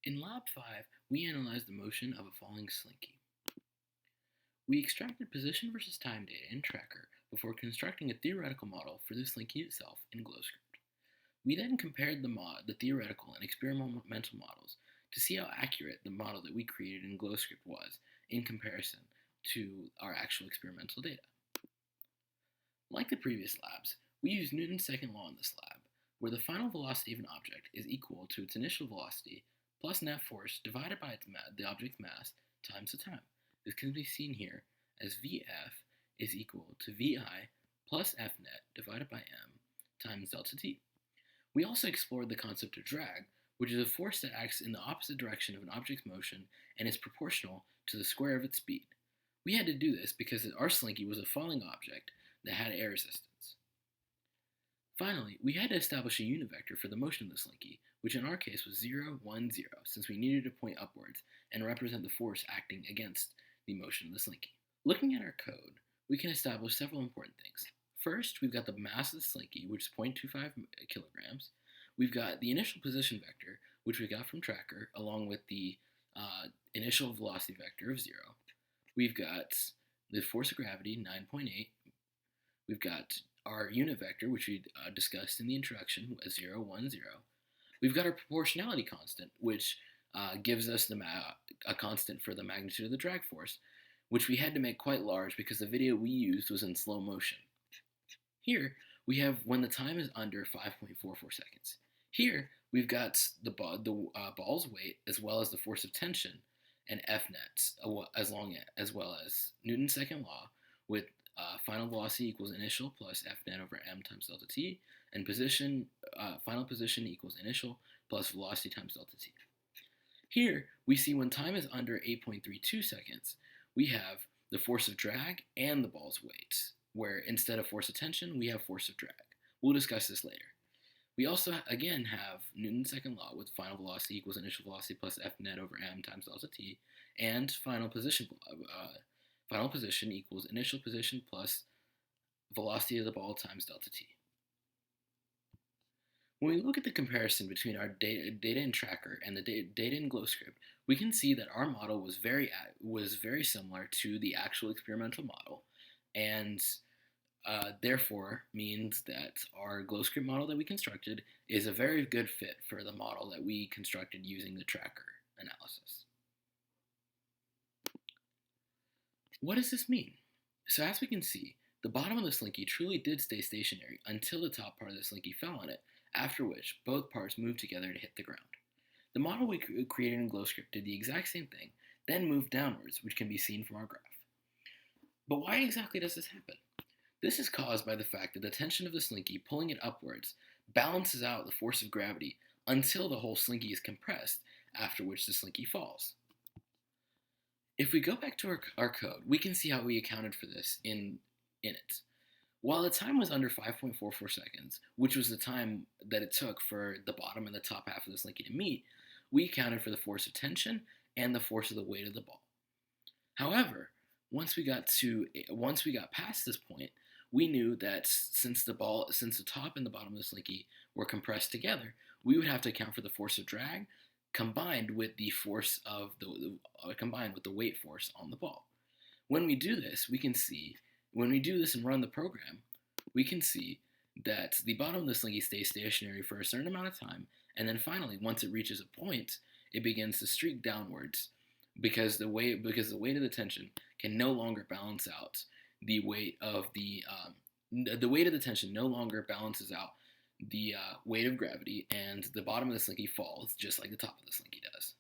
In Lab 5, we analyzed the motion of a falling slinky. We extracted position versus time data in Tracker before constructing a theoretical model for the slinky itself in GlowScript. We then compared the theoretical and experimental models to see how accurate the model that we created in GlowScript was in comparison to our actual experimental data. Like the previous labs, we used Newton's second law in this lab, where the final velocity of an object is equal to its initial velocity plus net force divided by the object's mass times the time. This can be seen here as Vf is equal to Vi plus Fnet divided by m times delta t. We also explored the concept of drag, which is a force that acts in the opposite direction of an object's motion and is proportional to the square of its speed. We had to do this because our slinky was a falling object that had air resistance. Finally, we had to establish a unit vector for the motion of the slinky, which in our case was 0, 1, 0, since we needed to point upwards and represent the force acting against the motion of the slinky. Looking at our code, we can establish several important things. First, we've got the mass of the slinky, which is 0.25 kilograms. We've got the initial position vector, which we got from Tracker, along with the initial velocity vector of 0. We've got the force of gravity, 9.8. We've got our unit vector, which we discussed in the introduction, as 0, 1, 0. We've got our proportionality constant, which gives us a constant for the magnitude of the drag force, which we had to make quite large because the video we used was in slow motion. Here, we have when the time is under 5.44 seconds. Here, we've got the ball's weight as well as the force of tension and Fnet, as well as Newton's second law with final velocity equals initial plus Fnet over m times delta t, and final position equals initial plus velocity times delta t. Here, we see when time is under 8.32 seconds, we have the force of drag and the ball's weight, where instead of force of tension, we have force of drag. We'll discuss this later. We also, again, have Newton's second law with final velocity equals initial velocity plus Fnet over m times delta t, and final position equals initial position plus velocity of the ball times delta t. When we look at the comparison between our data in Tracker and the data in GlowScript, we can see that our model was very similar to the actual experimental model, and therefore means that our GlowScript model that we constructed is a very good fit for the model that we constructed using the Tracker analysis. What does this mean? So as we can see, the bottom of the slinky truly did stay stationary until the top part of the slinky fell on it, after which both parts moved together to hit the ground. The model we created in GlowScript did the exact same thing, then moved downwards, which can be seen from our graph. But why exactly does this happen? This is caused by the fact that the tension of the slinky pulling it upwards balances out the force of gravity until the whole slinky is compressed, after which the slinky falls. If we go back to our code, we can see how we accounted for this in it. While the time was under 5.44 seconds, which was the time that it took for the bottom and the top half of the slinky to meet, we accounted for the force of tension and the force of the weight of the ball. However, once we got past this point, we knew that since the top and the bottom of the slinky were compressed together, we would have to account for the force of drag combined with the weight force on the ball. When we do this, and run the program, we can see that the bottom of the slinky stays stationary for a certain amount of time, and then finally, once it reaches a point, it begins to streak downwards because the weight of the tension can no longer balance out the weight of the weight of the tension no longer balances out the weight of gravity, and the bottom of the slinky falls just like the top of the slinky does.